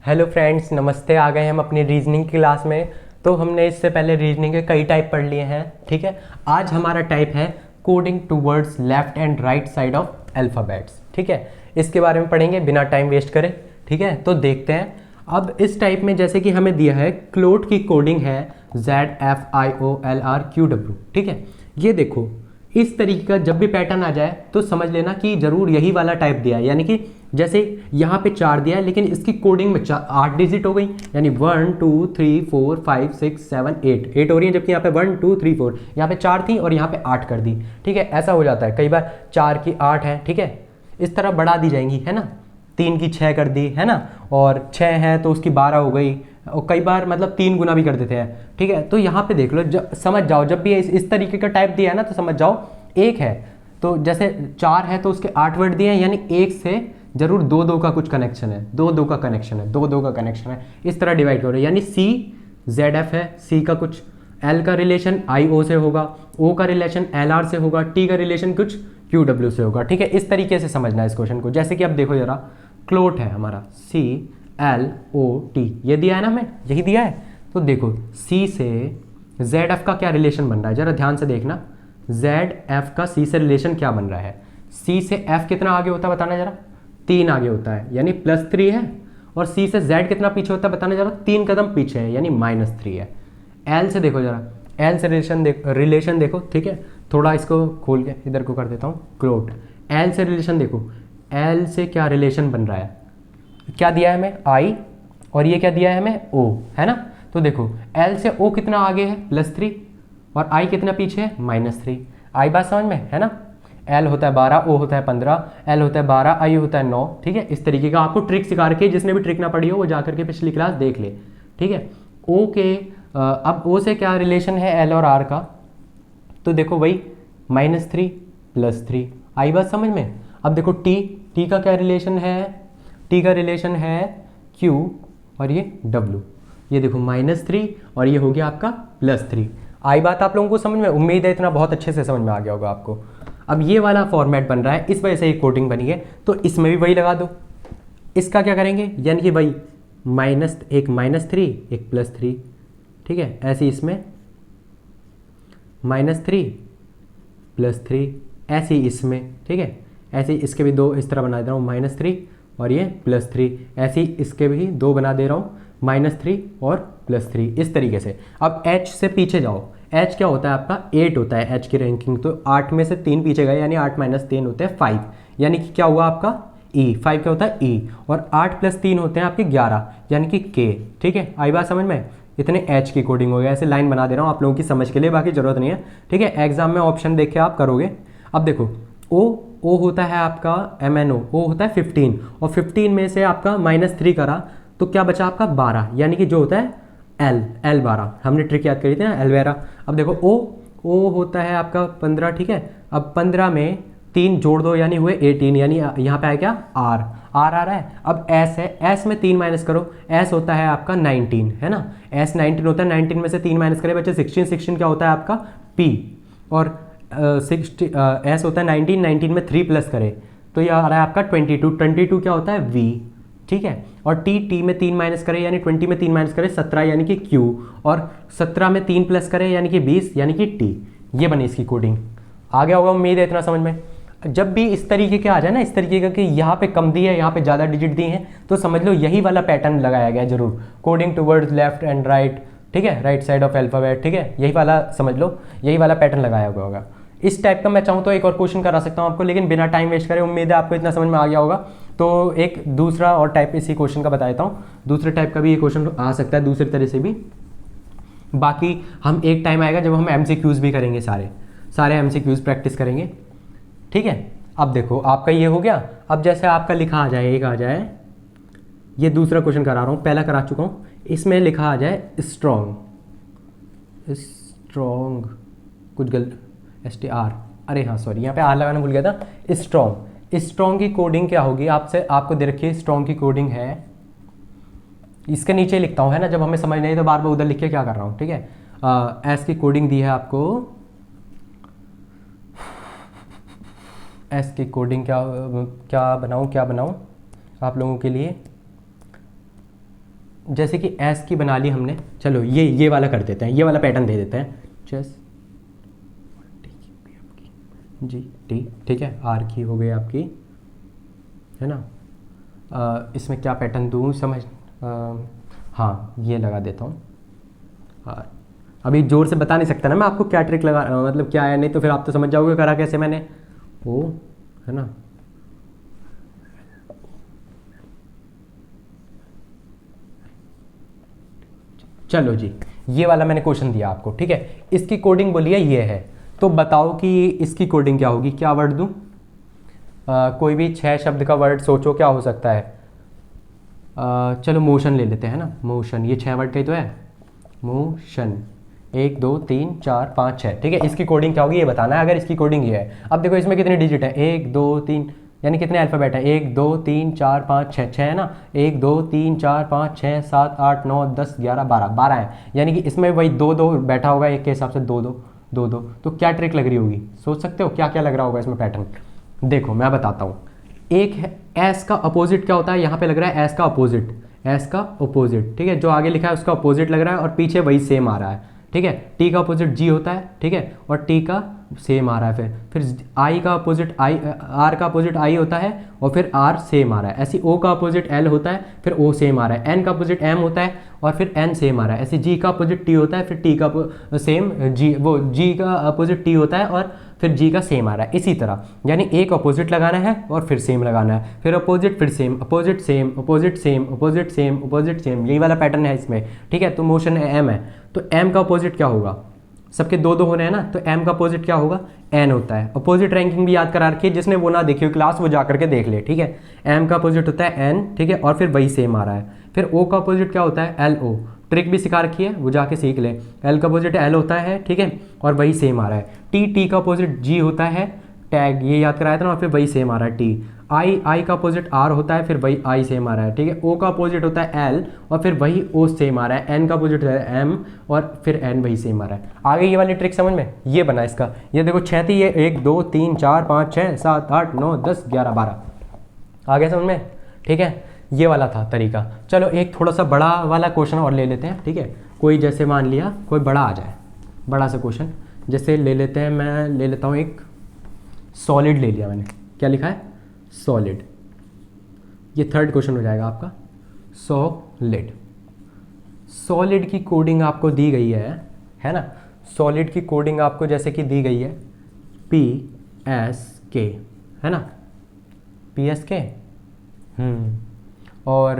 Hello friends, नमस्ते। आ गए हम अपनी रीजनिंग की क्लास में। तो हमने इससे पहले रीजनिंग के कई टाइप पढ़ लिए हैं, ठीक है। आज हमारा टाइप है coding towards left and right side of alphabets, ठीक है। इसके बारे में पढ़ेंगे बिना टाइम वेस्ट करें, ठीक है। तो देखते हैं। अब इस टाइप में जैसे कि हमें दिया है क्लोट की कोडिंग है ZFIOLRQW, ठीक है। ये देखो, इस तरीके का जब भी पैटर्न आ जाए तो समझ लेना कि जरूर यही वाला टाइप दिया है। यानी कि जैसे यहाँ पे 4 दिया है लेकिन इसकी कोडिंग में 8 डिजिट हो गई, यानी 1 2 3 4 5 6 7 8 हो रही है, जबकि यहाँ पे 1 2 3 4 यहाँ पे 4 थी और यहाँ पे 8 कर दी, ठीक है। ऐसा हो जाता है कई बार, 4 की 8 है, ठीक है। इस तरह बढ़ा दी जाएंगी, है ना। 3 की 6 कर दी, है ना। और 6 है तो उसकी 12 हो गई, और कई बार मतलब 3 गुना भी कर देते हैं, ठीक है। तो यहाँ पे देख लो, समझ जाओ, जब भी इस तरीके का टाइप दिया है ना तो समझ जाओ एक है। तो जैसे 4 है तो उसके 8 वर्ड दिए हैं, यानी एक से जरूर 2 2 का कुछ कनेक्शन है, 2 2 का कनेक्शन है, 2 2 का कनेक्शन है। इस तरह डिवाइड करो, यानी सी ZF है, सी का कुछ L का रिलेशन IO से होगा, O का रिलेशन LR से होगा, T का रिलेशन कुछ QW से होगा, ठीक है। इस तरीके से समझना है इस क्वेश्चन को। जैसे कि अब देखो जरा, क्लोट है हमारा CLOT, ये दिया है ना, हमें यही दिया है। तो देखो C से ZF का क्या रिलेशन बन रहा है, जरा ध्यान से देखना। ZF का C से रिलेशन क्या बन रहा है। C से F कितना आगे होता है बताना जरा, 3 आगे होता है, यानी +3 है। और C से Z कितना पीछे होता है बताना जरा, 3 कदम पीछे है, यानी -3 है। L से देखो जरा, L से रिलेशन देखो, ठीक है। थोड़ा इसको खोल के इधर को कर देता हूँ, क्लोट। L से रिलेशन देखो, L से क्या रिलेशन बन रहा है, क्या दिया है हमें I, और ये क्या दिया है हमें O, है ना। तो देखो L से O कितना आगे है, +3, और I कितना पीछे है, -3। आई बात समझ में, है ना। L होता है 12, O होता है 15, L होता है 12, I होता है 9, ठीक है। इस तरीके का आपको ट्रिक सिखा रखी है, जिसने भी ट्रिक ना पढ़ी हो वो जाकर के पिछली क्लास देख ले, ठीक है। O के अब O से क्या रिलेशन है L और R का, तो देखो वही -3 +3। आई बात समझ में। अब देखो T का क्या रिलेशन है, T का रिलेशन है Q और ये W। ये देखो -3 और ये हो गया आपका +3। आई बात आप लोगों को समझ में, उम्मीद है इतना बहुत अच्छे से समझ में आ गया होगा आपको। अब ये वाला फॉर्मेट बन रहा है, इस वजह से एक कोडिंग बनी है, तो इसमें भी वही लगा दो। इसका क्या करेंगे, यानी कि वही एक -3 एक +3, ठीक है। ऐसे इसमें -3 +3, ऐसे ही इसमें, ठीक है। ऐसे ही इसके भी दो इस तरह बना दे रहा हूँ, -3 और ये +3। ऐसे ही इसके भी 2 बना दे रहा हूँ, -3 और +3, इस तरीके से। अब H से पीछे जाओ, H क्या होता है आपका 8 होता है H की रैंकिंग, तो 8 में से 3 पीछे गए, यानी 8 - 3 होते हैं 5, यानी कि क्या हुआ आपका E। 5 क्या होता है E, और 8 + 3 होते हैं आपके 11, यानी कि K, ठीक है। आई बात समझ में। इतने H की कोडिंग हो गया, ऐसे लाइन बना दे रहा हूँ आप लोगों की समझ के लिए, बाकी जरूरत नहीं है, ठीक है। एग्जाम में ऑप्शन देख के आप करोगे। अब देखो O होता है आपका MNO, O होता है 15, और 15 में से आपका -3 करा तो क्या बचा आपका 12, यानी कि जो होता है L 12, हमने ट्रिक याद करी थी ना, L12। अब देखो O होता है आपका 15, ठीक है। अब 15 में 3 जोड़ दो, यानी हुए 18, यानी यहाँ पे आया क्या R आ रहा है। अब S है, S में 3 माइनस करो, S होता है आपका 19, है ना। S 19 होता है, 19 में से 3 माइनस करे बच्चे 16, 16 क्या होता है आपका P, और S होता है 19, 19 में 3 प्लस करे तो ये आ रहा है आपका 22, 22 क्या होता है V, ठीक है। और T में 3 माइनस करे, यानी 20 में 3 माइनस करे 17, यानी कि Q, और 17 में 3 प्लस करे, यानी कि 20, यानी कि T। ये बनी इसकी कोडिंग। आ गया होगा उम्मीद है इतना समझ में। जब भी इस तरीके के आ जाए ना, इस तरीके का कि यहाँ पे कम दी है यहाँ पे ज़्यादा डिजिट दी हैं, तो समझ लो यही वाला पैटर्न लगाया गया जरूर, coding towards left and right, ठीक है, राइट साइड ऑफ अल्फाबेट, ठीक है। यही वाला समझ लो, यही वाला पैटर्न लगाया हुआ होगा। इस टाइप का मैं चाहूँ तो एक और क्वेश्चन करा सकता हूँ आपको, लेकिन बिना टाइम वेस्ट करे, उम्मीद है आपको इतना समझ में आ गया होगा। तो एक दूसरा और टाइप इसी क्वेश्चन का बता देता हूँ, दूसरे टाइप का भी ये क्वेश्चन आ सकता है दूसरी तरह से भी। बाकी हम एक टाइम आएगा जब हम MCQs भी करेंगे, सारे MCQs प्रैक्टिस करेंगे, ठीक है। अब देखो आपका ये हो गया। अब जैसे आपका लिखा आ जाए, एक आ जाए, ये दूसरा क्वेश्चन करा रहा हूँ, पहला करा चुका हूँ। इसमें लिखा आ जाए स्ट्रॉन्ग, कुछ गलत STR, अरे हाँ सॉरी, यहाँ पे R लगाना भूल गया था। स्ट्रॉन्ग की कोडिंग क्या होगी, आपको दे रखी है। स्ट्रॉन्ग की कोडिंग है, इसके नीचे लिखता हूँ, है ना। जब हमें समझ नहीं तो बार बार उधर लिख के क्या कर रहा हूँ, ठीक है। S की कोडिंग दी है आपको, S की कोडिंग क्या बनाऊँ आप लोगों के लिए। जैसे कि एस की बना ली हमने, चलो ये वाला कर देते हैं, ये वाला पैटर्न दे देते हैं। चेस जी टी, ठीक है, आर की हो गई आपकी, है ना। इसमें क्या पैटर्न दूँ समझ, हाँ ये लगा देता हूँ। अभी जोर से बता नहीं सकता ना मैं आपको क्या ट्रिक लगा, मतलब क्या है, नहीं तो फिर आप तो समझ जाओगे करा कैसे मैंने, वो है ना। चलो जी, ये वाला मैंने क्वेश्चन दिया आपको, ठीक है, इसकी कोडिंग बोलिए ये है, तो बताओ कि इसकी कोडिंग क्या होगी, क्या वर्ड दूँ। कोई भी 6 शब्द का वर्ड सोचो क्या हो सकता है। चलो मोशन ले लेते हैं ना, मोशन, ये 6 वर्ड का ही तो है, मोशन, 1 2 3 4 5 6, ठीक है। इसकी कोडिंग क्या होगी ये बताना है, अगर इसकी कोडिंग ये है। अब देखो इसमें कितने डिजिट है, 1 2 3, यानी कितने अल्फ़ाबेट है, 1 2 3 4 5 6, 6 है ना, 1 2 3 4 5 6 7 8 9 10 11 12, 12 है, यानी कि इसमें वही 2 2 बैठा होगा, एक के हिसाब से 2 2 2 2। तो क्या ट्रिक लग रही होगी, सोच सकते हो क्या क्या लग रहा होगा इसमें पैटर्न। देखो मैं बताता हूँ, एक है एस का अपोजिट क्या होता है, यहाँ पे लग रहा है एस का अपोजिट, एस का अपोजिट, ठीक है, जो आगे लिखा है उसका अपोजिट लग रहा है और पीछे वही सेम आ रहा है, ठीक है। टी का अपोजिट जी होता है, ठीक है, और टी का सेम आ रहा है, फिर आई का अपोजिट आई, आर का अपोजिट आई होता है और फिर आर सेम आ रहा है, ऐसे ओ का अपोजिट एल होता है, फिर ओ सेम आ रहा है, एन का अपोजिट एम होता है और फिर एन सेम आ रहा है, ऐसे जी का अपोजिट टी होता है, फिर टी का सेम जी, वो जी का अपोजिट टी होता है और फिर जी का सेम आ रहा है, इसी तरह, यानी एक अपोजिट लगाना है और फिर सेम लगाना है, फिर अपोजिट, फिर same, opposite same, opposite same, opposite same, opposite same, यही वाला पैटर्न है इसमें, ठीक है। तो मोशन एम है, तो एम का अपोजिट क्या होगा, सबके 2 2 हो रहे हैं ना, तो एम का अपोजिट क्या होगा, एन होता है। अपोजिट रैंकिंग भी याद करा रखी है, जिसने वो ना देखी हो क्लास वो जा करके देख ले, ठीक है। एम का अपोजिट होता है एन, ठीक है, और फिर वही सेम आ रहा है। फिर ओ का अपोजिट क्या होता है, एल ओ, ट्रिक भी सिखा रखी है, वो जाके सीख ले। एल का अपोजिट एल होता है, ठीक है, और वही सेम आ रहा है। टी, टी का अपोजिट जी होता है, टैग ये याद कराया था ना, और फिर वही सेम आ रहा है टी। आई, आई का अपोजिट आर होता है, फिर वही आई सेम आ रहा है, ठीक है। ओ का अपोजिट होता है एल और फिर वही ओ सेम आ रहा है। एन का अपोजिट है एम और फिर एन वही सेम आ रहा है। आगे ये वाली ट्रिक समझ में, ये बना इसका, ये देखो 6 थी, ये 1 2 3 4 5 6 7 8 9 10 11 12, आ गया समझ में, ठीक है। ये वाला था तरीका। चलो एक थोड़ा सा बड़ा वाला क्वेश्चन और ले लेते हैं, ठीक है। कोई जैसे मान लिया कोई बड़ा आ जाए, बड़ा सा क्वेश्चन जैसे ले लेते हैं, मैं ले लेता हूँ एक सॉलिड ले लिया मैंने, क्या लिखा है, सॉलिड। ये 3rd क्वेश्चन हो जाएगा आपका, सॉलिड। सॉलिड की कोडिंग आपको दी गई है ना। सॉलिड की कोडिंग आपको जैसे कि दी गई है PSK, है ना, PSK। और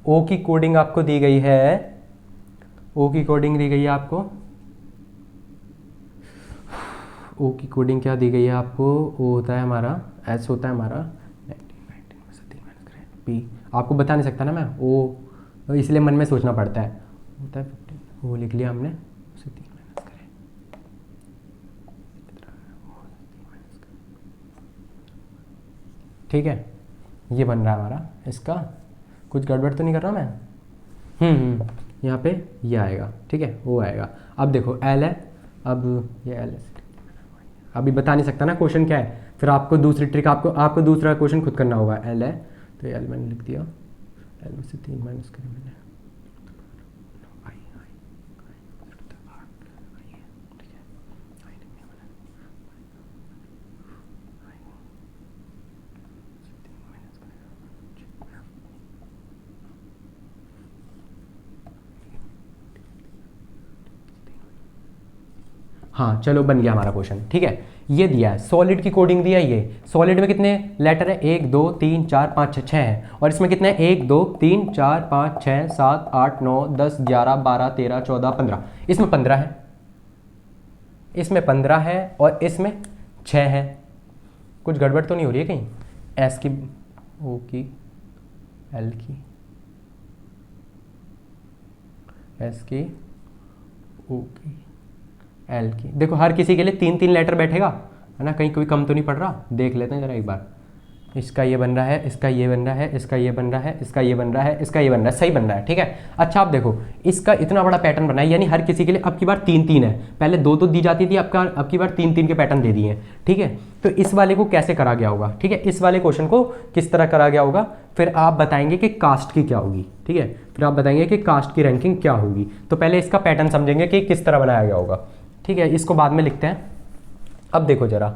O की कोडिंग आपको दी गई है, O की कोडिंग दी गई है आपको, O की कोडिंग क्या दी गई है आपको, O होता है हमारा, S होता है हमारा, P आपको बता नहीं सकता ना मैं, O इसलिए मन में सोचना पड़ता है, होता है 15, वो लिख लिया हमने, उसे 3 माइनस करें, ठीक है। ये बन रहा है हमारा, इसका कुछ गड़बड़ तो नहीं कर रहा मैं, यहाँ पे ये आएगा, ठीक है, वो आएगा। अब देखो L है, अब ये L है, अभी बता नहीं सकता ना क्वेश्चन क्या है, फिर आपको दूसरी ट्रिक, आपको दूसरा क्वेश्चन खुद करना होगा। L है तो L मैंने लिख दिया, L में से 3 माइनस करें मैंने, हाँ चलो बन गया हमारा क्वेश्चन, ठीक है। ये दिया है सॉलिड की कोडिंग दिया है, ये सॉलिड में कितने लेटर है, 1 2 3 4 5 6 है, और इसमें कितने हैं, 1 2 3 4 5 6 7 8 9 10 11 12 13 14 15, इसमें 15 है, इसमें 15 है और इसमें 6 है। कुछ गड़बड़ तो नहीं हो रही है कहीं, एस की, ओ की, एल की, एस की, ओ की, एल की, देखो हर किसी के लिए 3 3 लेटर बैठेगा, है ना, कहीं कोई कम तो नहीं पड़ रहा, देख लेते हैं जरा एक बार। इसका ये बन रहा है, इसका ये बन रहा है, इसका ये बन रहा है, इसका ये बन रहा है, इसका ये बन रहा है, सही बन रहा है, ठीक है। अच्छा आप देखो इसका इतना बड़ा पैटर्न बना है, यानी हर किसी के लिए अब की बार 3-3 है, पहले 2 तो दी जाती थी, अब की बार 3-3 के पैटर्न दे दिए हैं, ठीक है। तो इस वाले को कैसे करा गया होगा, ठीक है, इस वाले क्वेश्चन को किस तरह करा गया होगा, फिर आप बताएंगे कि कास्ट की क्या होगी, ठीक है, फिर आप बताएंगे कि कास्ट की रैंकिंग क्या होगी। तो पहले इसका पैटर्न समझेंगे कि किस तरह बनाया गया होगा, ठीक है, इसको बाद में लिखते हैं। अब देखो जरा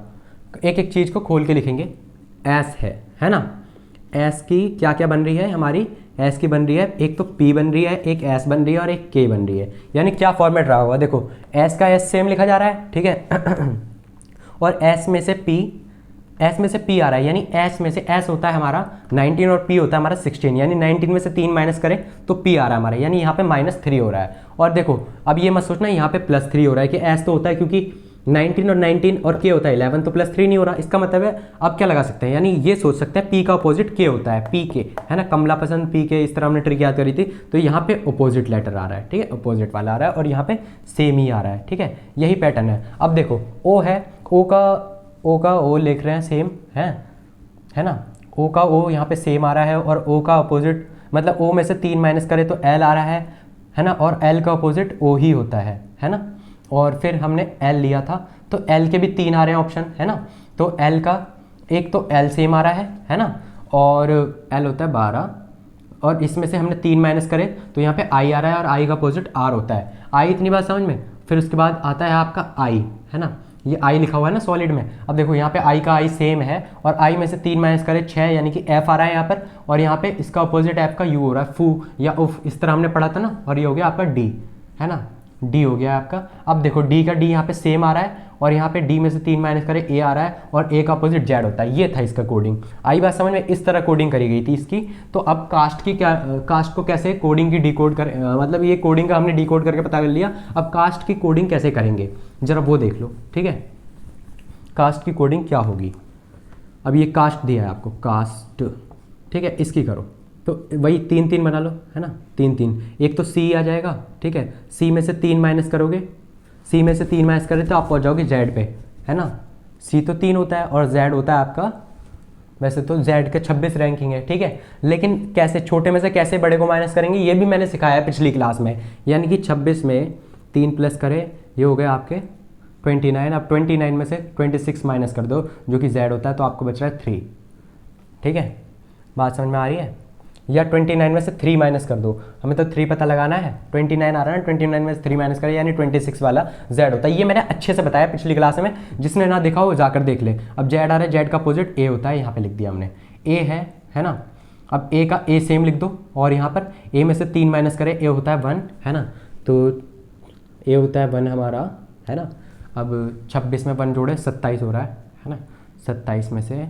एक एक चीज़ को खोल के लिखेंगे। एस है ना, एस की क्या क्या बन रही है हमारी, एस की बन रही है एक तो पी बन रही है, एक एस बन रही है और एक के बन रही है। यानी क्या फॉर्मेट रहा होगा, देखो एस का एस सेम लिखा जा रहा है, ठीक है और एस में से पी आ रहा है, यानी एस में से एस होता है हमारा 19 और पी होता है हमारा 16, यानी 19 में से 3 माइनस करें तो पी आ रहा है हमारा, यानी यहाँ पे -3 हो रहा है। और देखो अब ये मत सोचना यहाँ पे +3 हो रहा है कि एस तो होता है क्योंकि 19 और के होता है 11, तो +3 नहीं हो रहा। इसका मतलब है अब क्या लगा सकते हैं, यानी ये सोच सकते हैं पी का अपोजिट के होता है, पी के, है ना, कमला पसंद पी के, इस तरह हमने ट्रिक याद करी थी। तो यहाँ पे अपोजिट लेटर आ रहा है, ठीक है, अपोजिट वाला आ रहा है और यहाँ पे सेम ही आ रहा है, ठीक है, यही पैटर्न है। अब देखो ओ है, ओ का ओ लिख रहे हैं सेम है ना, ओ का ओ यहाँ पे सेम आ रहा है और ओ का अपोजिट मतलब ओ में से 3 माइनस करें तो एल आ रहा है ना, और एल का अपोजिट ओ ही होता है ना। और फिर हमने एल लिया था तो एल के भी 3 आ रहे हैं ऑप्शन, है ना, तो एल का एक तो एल सेम आ रहा है ना, और एल होता है 12 और इसमें से हमने 3 माइनस करें तो यहाँ पे आई आ रहा है और आई का अपोजिट आर होता है। आई इतनी बात समझ में, फिर उसके बाद आता है आपका आई, है ना, ये आई लिखा हुआ है ना सॉलिड में। अब देखो यहाँ पे आई का आई सेम है और आई में से 3 माइनस करें 6, यानी कि एफ आ रहा है यहाँ पर, और यहाँ पे इसका अपोजिट एफ का यू हो रहा है, फू या उफ, इस तरह हमने पढ़ा था ना, और ये हो गया आपका डी, है ना, डी हो गया आपका। अब देखो डी का डी यहाँ पे सेम आ रहा है और यहाँ पे डी में से 3 माइनस करें ए आ रहा है और ए का अपोजिट जेड होता है। ये था इसका कोडिंग, आई बात समझ में, इस तरह कोडिंग करी गई थी इसकी। तो अब कास्ट की क्या, कास्ट को कैसे कोडिंग की डिकोड कर, मतलब ये कोडिंग का हमने डिकोड करके पता कर लिया, अब कास्ट की कोडिंग कैसे करेंगे जरा वो देख लो, ठीक है। कास्ट की कोडिंग क्या होगी, अब ये कास्ट दिया है आपको, कास्ट, ठीक है, इसकी करो तो वही 3-3 बना लो, है ना, 3-3, एक तो सी आ जाएगा, ठीक है, सी में से 3 माइनस करोगे, सी में से 3 माइनस करें तो आप पहुंच जाओगे जेड पे, है ना, सी तो 3 होता है और जेड होता है आपका, वैसे तो जेड के 26 रैंकिंग है, ठीक है, लेकिन कैसे छोटे में से कैसे बड़े को माइनस करेंगे ये भी मैंने सिखाया है पिछली क्लास में। यानी कि 26 में 3 प्लस करें ये हो गए आपके 29, अब 29 में से 26 माइनस कर दो जो कि जेड होता है, तो आपको बच रहा है 3, ठीक है, बात समझ में आ रही है। या 29 में से 3 माइनस कर दो, हमें तो 3 पता लगाना है, 29 आ रहा है, 29 में से 3 माइनस करें यानी 26 वाला जेड होता है। ये मैंने अच्छे से बताया पिछली क्लास में, जिसने ना देखा हो जाकर देख ले। अब जेड आ रहा है, जेड का अपोजिट ए होता है, यहाँ पे लिख दिया हमने, ए है ना, अब ए का ए सेम लिख दो और यहाँ पर ए में से 3 माइनस करें, ए होता है 1, है ना, तो ए होता है 1 हमारा, है ना। अब 26 में 1 जोड़े 27 हो रहा है ना, 27 में से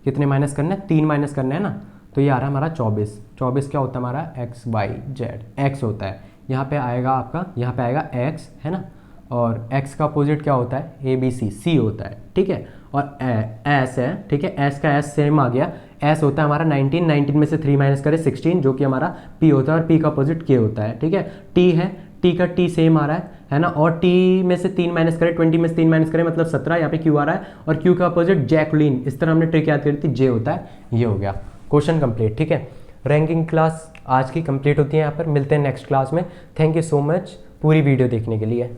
कितने माइनस करने हैं, 3 माइनस करने हैं ना, तो ये आ रहा है हमारा 24 क्या होता है हमारा एक्स वाई जेड, एक्स होता है, यहाँ पे आएगा आपका, यहाँ पे आएगा एक्स, है ना, और एक्स का अपोजिट क्या होता है ए बी सी, सी होता है, ठीक है, और एस है, ठीक है, एस का एस सेम आ गया, एस होता है हमारा 19 में से 3 माइनस करें 16 जो कि हमारा पी होता है और पी का अपोजिट के होता है, ठीक है। टी है, टी का टी सेम आ रहा है ना, और टी में से 3 माइनस करें 20 में से 3 माइनस करें मतलब 17, यहाँ पे क्यू आ रहा है और क्यू का अपोजिट जैकलीन, इस तरह हमने ट्रिक याद करी थी, जे होता है, ये हो गया क्वेश्चन कंप्लीट, ठीक है। रैंकिंग क्लास आज की कंप्लीट होती है, यहाँ पर मिलते हैं नेक्स्ट क्लास में। थैंक यू सो मच पूरी वीडियो देखने के लिए।